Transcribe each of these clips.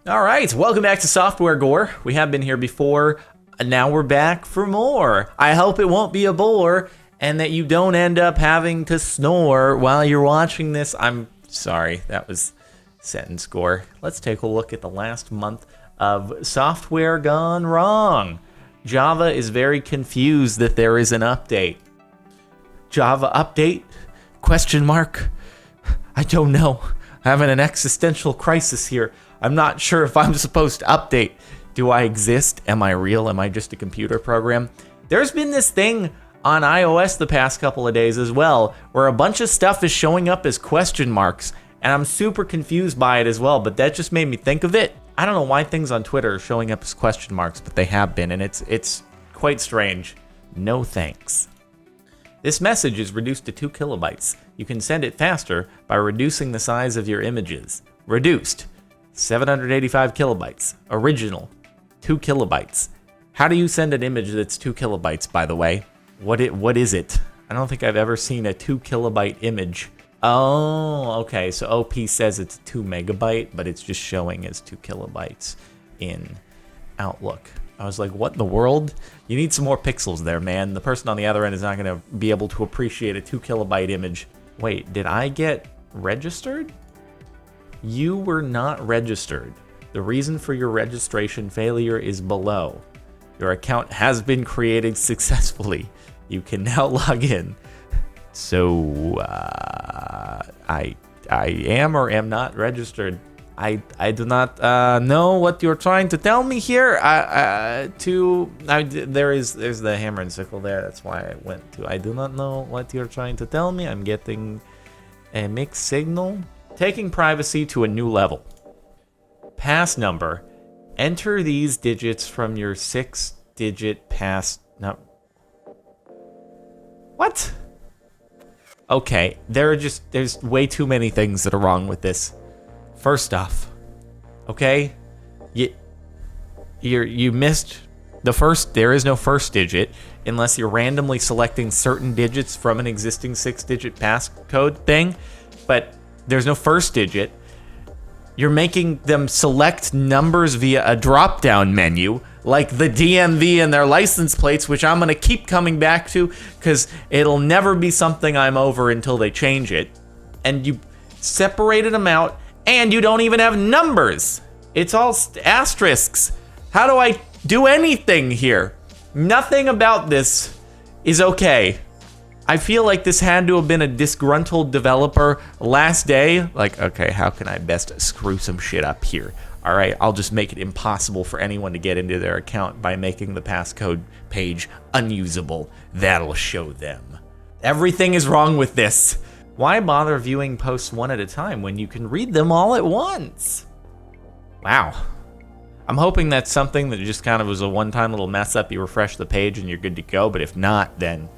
All right, welcome back to Software Gore. We have been here before, and now we're back for more. I hope it won't be a bore, and that you don't end up having to snore while you're watching this. I'm sorry, that was sentence gore. Let's take a look at the last month of software gone wrong. Java is very confused that there is an update. Java update? Question mark? I don't know. I'm having an existential crisis here. I'm not sure if I'm supposed to update. Do I exist? Am I real? Am I just a computer program? There's been this thing on iOS the past couple of days as well, where a bunch of stuff is showing up as question marks, and I'm super confused by it as well, but that just made me think of it. I don't know why things on Twitter are showing up as question marks, but they have been, and it's quite strange. No thanks. This message is reduced to 2 kilobytes. You can send it faster by reducing the size of your images. Reduced. 785 kilobytes. Original. 2 kilobytes. How do you send an image that's 2 kilobytes, by the way? What is it? I don't think I've ever seen a 2 kilobyte image. Oh, okay. So OP says it's 2 megabyte, but it's just showing as 2 kilobytes in Outlook. I was like, what in the world? You need some more pixels there, man. The person on the other end is not going to be able to appreciate a 2 kilobyte image. Wait, did I get registered? You were not registered. The reason for your registration failure is below. Your account has been created successfully. You can now log in. So, I am or am not registered. I do not know what you're trying to tell me here. There's the hammer and sickle there. That's why I went to. I do not know what you're trying to tell me. I'm getting a mixed signal. Taking privacy to a new level. Pass number. Enter these digits from your 6-digit pass. No. What? Okay, there's way too many things that are wrong with this. First off, okay, you missed the first. There is no first digit unless you're randomly selecting certain digits from an existing 6-digit passcode thing, but there's no first digit. You're making them select numbers via a drop-down menu, like the DMV and their license plates, which I'm going to keep coming back to because it'll never be something I'm over until they change it. And you separated them out, and you don't even have numbers. It's all asterisks. How do I do anything here? Nothing about this is okay. I feel like this had to have been a disgruntled developer last day. Like, okay, how can I best screw some shit up here? All right, I'll just make it impossible for anyone to get into their account by making the passcode page unusable. That'll show them. Everything is wrong with this. Why bother viewing posts one at a time when you can read them all at once? Wow. I'm hoping that's something that just kind of was a one-time little mess up. You refresh the page and you're good to go. But if not, then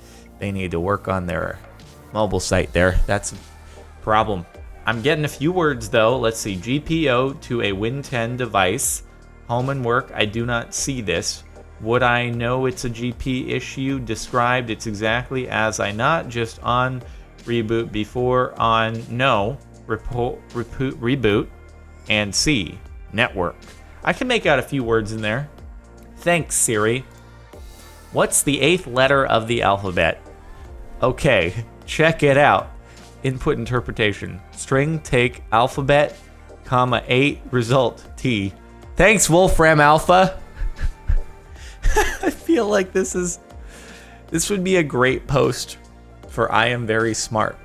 they need to work on their mobile site there. That's a problem. I'm getting a few words though. Let's see. GPO to a Win 10 device. Home and work. I do not see this. Would I know it's a GP issue? Described. It's exactly as I not just on reboot before on no. Reboot. And C. Network. I can make out a few words in there. Thanks, Siri. What's the 8th letter of the alphabet? Okay, check it out. Input interpretation. String take alphabet, comma 8 result T. Thanks, Wolfram Alpha. I feel like this would be a great post for I am very smart.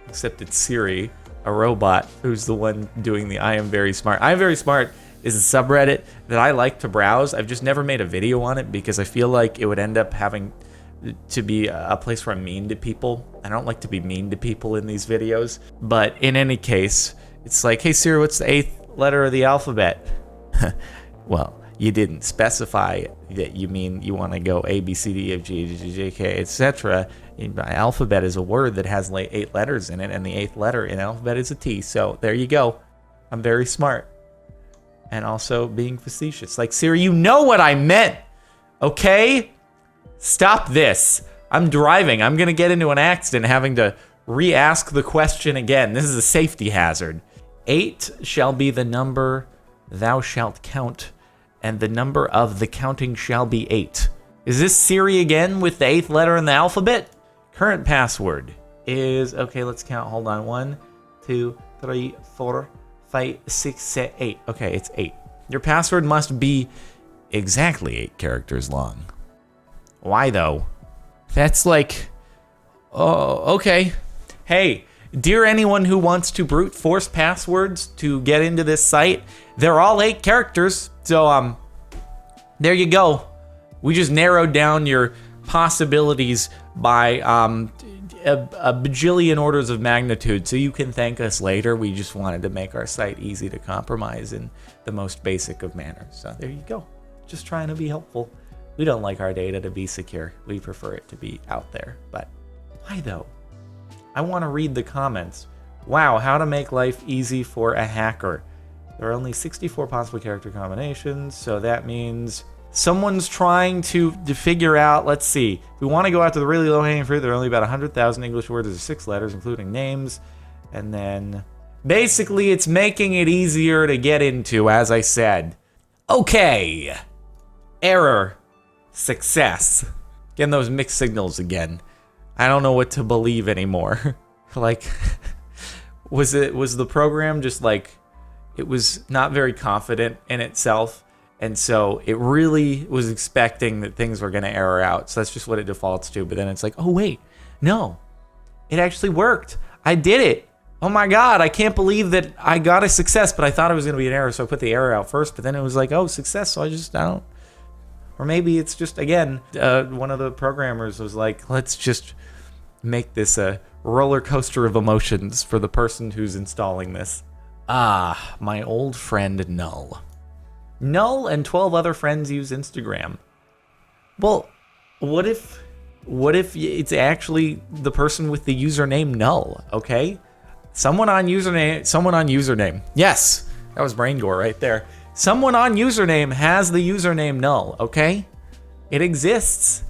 Except it's Siri, a robot, who's the one doing the I am very smart. I am very smart is a subreddit that I like to browse. I've just never made a video on it because I feel like it would end up having to be a place where I'm mean to people. I don't like to be mean to people in these videos. But in any case, it's like, hey Siri, what's the 8th letter of the alphabet? Well, you didn't specify that you mean you want to go A, B, C, D, F, G, H, I, J, K, etc. Alphabet is a word that has 8 letters in it, and the 8th letter in alphabet is a T. So there you go. I'm very smart. And also being facetious. Like, Siri, you know what I meant, okay? Stop this. I'm driving. I'm going to get into an accident having to re-ask the question again. This is a safety hazard. 8 shall be the number thou shalt count, and the number of the counting shall be 8. Is this Siri again with the 8th letter in the alphabet? Current password is, okay, let's count. Hold on. 1, 2, 3, 4, 5, 6, 7, 8. Okay, it's 8. Your password must be exactly 8 characters long. Why though? That's like, oh, okay. Hey, dear anyone who wants to brute force passwords to get into this site, they're all 8 characters. So, there you go. We just narrowed down your possibilities by a bajillion orders of magnitude, so you can thank us later. We just wanted to make our site easy to compromise in the most basic of manners. So there you go. Just trying to be helpful. We don't like our data to be secure. We prefer it to be out there. But why though? I want to read the comments. Wow, how to make life easy for a hacker. There are only 64 possible character combinations, so that means someone's trying to figure out, let's see, if we want to go after the really low-hanging fruit, there are only about 100,000 English words of 6 letters, including names, and then basically it's making it easier to get into, as I said. Okay. Error. Success. Getting those mixed signals again. I don't know what to believe anymore. Like, was the program just like, it was not very confident in itself, and so it really was expecting that things were going to error out. So that's just what it defaults to. But then it's like, oh wait, no, it actually worked. I did it. Oh my God, I can't believe that I got a success, but I thought it was going to be an error, so I put the error out first. But then it was like, oh, success. So I don't. Or maybe it's just, again, one of the programmers was like, let's just make this a roller coaster of emotions for the person who's installing this. Ah, my old friend Null. Null and 12 other friends use Instagram. Well, what if it's actually the person with the username Null, okay? Someone on username. Yes, that was brain gore right there. Someone on username has the username Null, okay? It exists.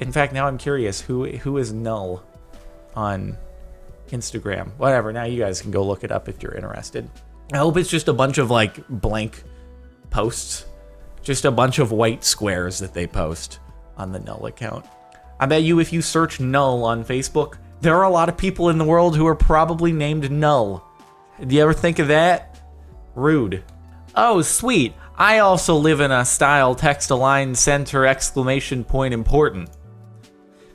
In fact, now I'm curious, who is Null on Instagram? Whatever, now you guys can go look it up if you're interested. I hope it's just a bunch of like blank posts. Just a bunch of white squares that they post on the Null account. I bet you if you search Null on Facebook, there are a lot of people in the world who are probably named Null. Do you ever think of that? Rude. Oh, sweet. I also live in a style text align center exclamation point important.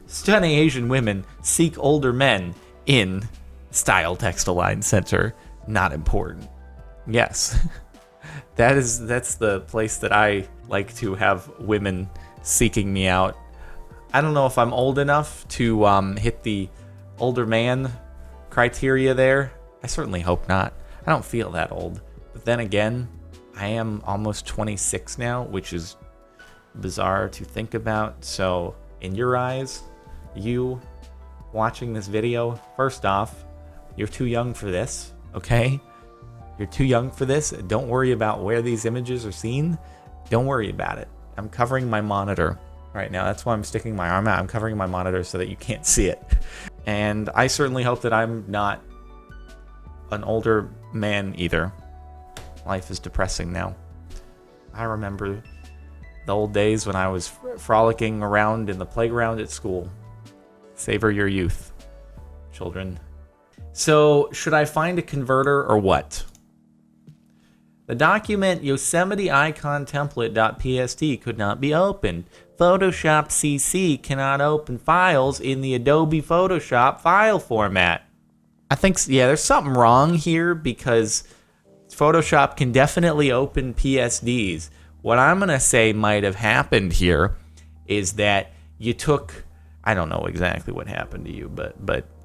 Stunning Asian women seek older men in style text align center not important. Yes. That's the place that I like to have women seeking me out. I don't know if I'm old enough to hit the older man criteria there. I certainly hope not. I don't feel that old. But then again, I am almost 26 now, which is bizarre to think about. So in your eyes, you watching this video, first off, you're too young for this, okay? You're too young for this. Don't worry about where these images are seen. Don't worry about it. I'm covering my monitor right now. That's why I'm sticking my arm out. I'm covering my monitor so that you can't see it. And I certainly hope that I'm not an older man either. Life is depressing now. I remember the old days when I was frolicking around in the playground at school. Savor your youth, children. So, should I find a converter or what? The document Yosemite icon template.pst could not be opened. Photoshop CC cannot open files in the Adobe Photoshop file format. I think, yeah, there's something wrong here because Photoshop can definitely open PSDs. What I'm going to say might have happened here is that you took, I don't know exactly what happened to you, but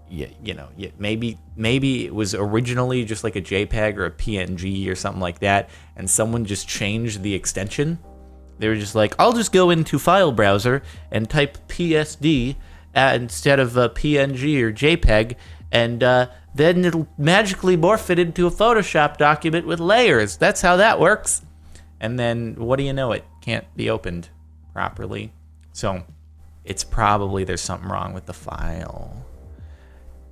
maybe it was originally just like a JPEG or a PNG or something like that, and someone just changed the extension. They were just like, I'll just go into file browser and type PSD instead of PNG or JPEG, and then it'll magically morph it into a Photoshop document with layers. That's how that works. And then, what do you know? It can't be opened properly. So, it's probably there's something wrong with the file.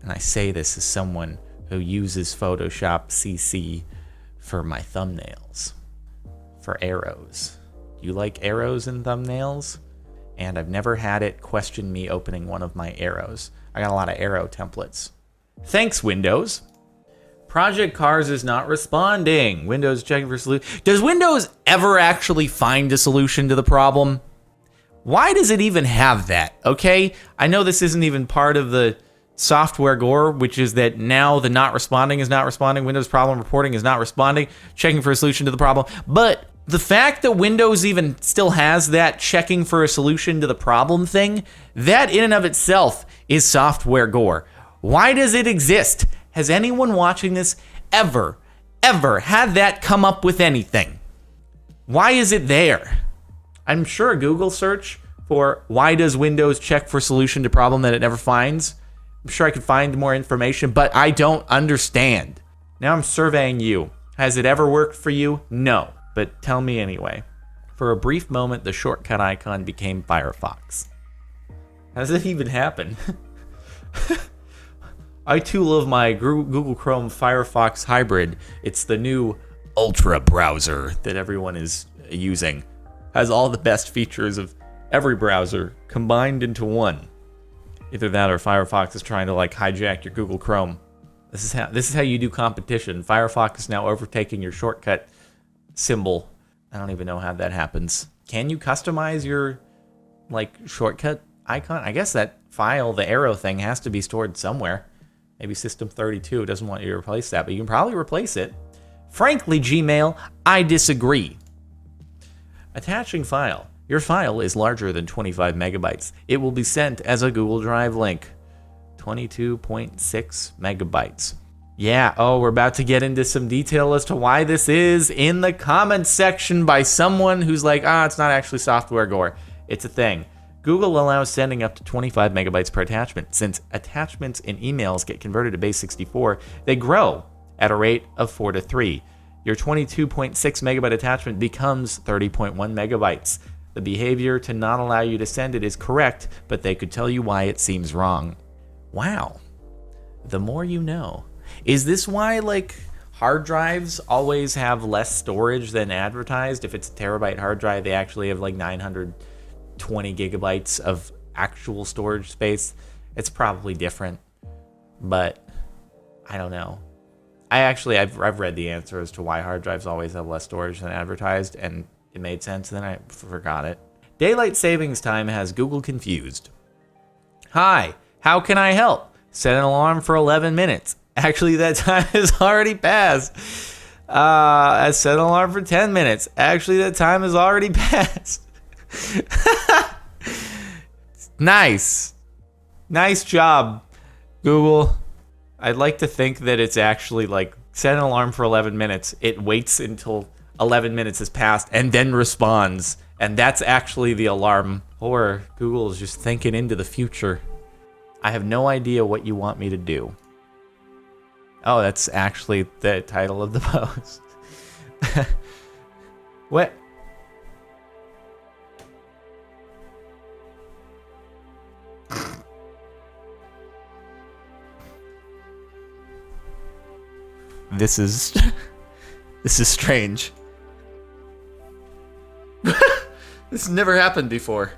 And I say this as someone who uses Photoshop CC for my thumbnails. for arrows. Do you like arrows in thumbnails? And I've never had it question me opening one of my arrows. I got a lot of arrow templates. Thanks, Windows. Project Cars is not responding. Windows checking for solution. Does Windows ever actually find a solution to the problem? Why does it even have that? Okay, I know this isn't even part of the software gore, which is that now the not responding is not responding. Windows problem reporting is not responding. Checking for a solution to the problem. But the fact that Windows even still has that checking for a solution to the problem thing, that in and of itself is software gore. Why does it exist? Has anyone watching this ever had that come up with anything? Why is it there? I'm sure a Google search for why does Windows check for solution to problem that it never finds, I'm sure I could find more information, but I don't understand. Now I'm surveying you. Has it ever worked for you? No, but tell me anyway. For a brief moment, the shortcut icon became Firefox. How does it even happen? I too love my Google Chrome Firefox hybrid. It's the new Ultra browser that everyone is using. Has all the best features of every browser combined into one. Either that or Firefox is trying to like hijack your Google Chrome. This is how you do competition. Firefox is now overtaking your shortcut symbol. I don't even know how that happens. Can you customize your like shortcut icon? I guess that file, the arrow thing, has to be stored somewhere. Maybe System32 doesn't want you to replace that, but you can probably replace it. Frankly, Gmail, I disagree. Attaching file. Your file is larger than 25 megabytes. It will be sent as a Google Drive link. 22.6 megabytes. Yeah, oh, we're about to get into some detail as to why this is in the comments section by someone who's like, it's not actually software gore. It's a thing. Google allows sending up to 25 megabytes per attachment. Since attachments in emails get converted to base 64, they grow at a rate of 4 to 3. Your 22.6 megabyte attachment becomes 30.1 megabytes. The behavior to not allow you to send it is correct, but they could tell you why it seems wrong. Wow. The more you know. Is this why, like, hard drives always have less storage than advertised? If it's a terabyte hard drive, they actually have like 920 gigabytes of actual storage space. It's probably different, but I don't know. I've read the answer as to why hard drives always have less storage than advertised, and it made sense, and then I forgot it. Daylight savings time has Google confused. Hi, how can I help? Set an alarm for 11 minutes. Actually, that time has already passed. I set an alarm for 10 minutes. Actually, that time has already passed. Nice. Nice job, Google. I'd like to think that it's actually like set an alarm for 11 minutes. It waits until 11 minutes has passed and then responds. And that's actually the alarm. Or Google is just thinking into the future. I have no idea what you want me to do. Oh, that's actually the title of the post. What? This is strange. This has never happened before.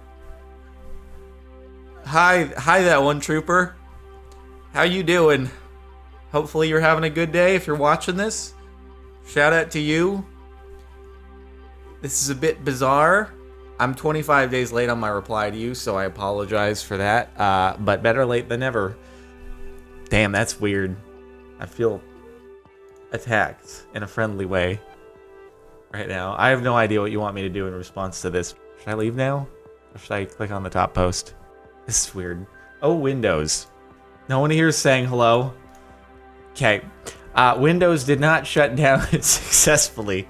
Hi that one trooper. How you doing? Hopefully you're having a good day if you're watching this. Shout out to you. This is a bit bizarre. I'm 25 days late on my reply to you, so I apologize for that. But better late than never. Damn, that's weird. I feel attacked in a friendly way right now. I have no idea what you want me to do in response to this. Should I leave now? Or should I click on the top post? This is weird. Oh, Windows. No one here is saying hello. Okay. Windows did not shut down successfully.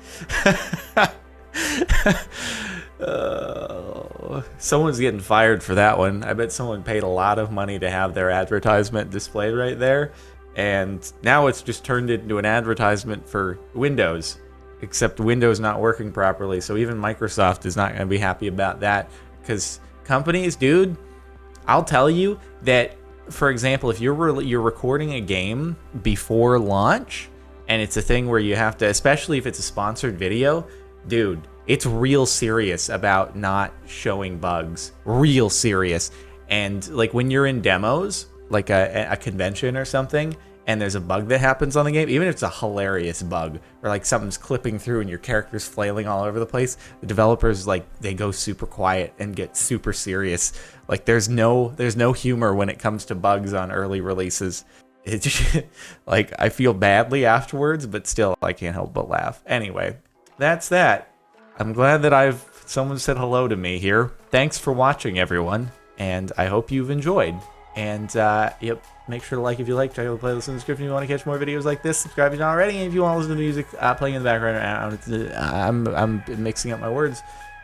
Someone's getting fired for that one. I bet someone paid a lot of money to have their advertisement displayed right there. And now it's just turned into an advertisement for Windows. Except Windows not working properly. So even Microsoft is not going to be happy about that. Because companies, dude, I'll tell you that, for example, if you're recording a game before launch, and it's a thing where you have to, especially if it's a sponsored video, dude, it's real serious about not showing bugs. Real serious. And like when you're in demos, like a convention or something, and there's a bug that happens on the game, even if it's a hilarious bug, or like something's clipping through and your character's flailing all over the place, the developers, like, they go super quiet and get super serious. Like there's no humor when it comes to bugs on early releases. It just, like, I feel badly afterwards, but still I can't help but laugh. Anyway, that's that. I'm glad that someone said hello to me here. Thanks for watching, everyone, and I hope you've enjoyed. And yep, make sure to like if you like. Check out the playlist in the description if you want to catch more videos like this. Subscribe if you're not already. And if you want to listen to the music playing in the background, I'm mixing up my words.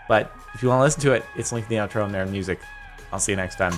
But if you want to listen to it, it's linked in the outro and there in music. I'll see you next time.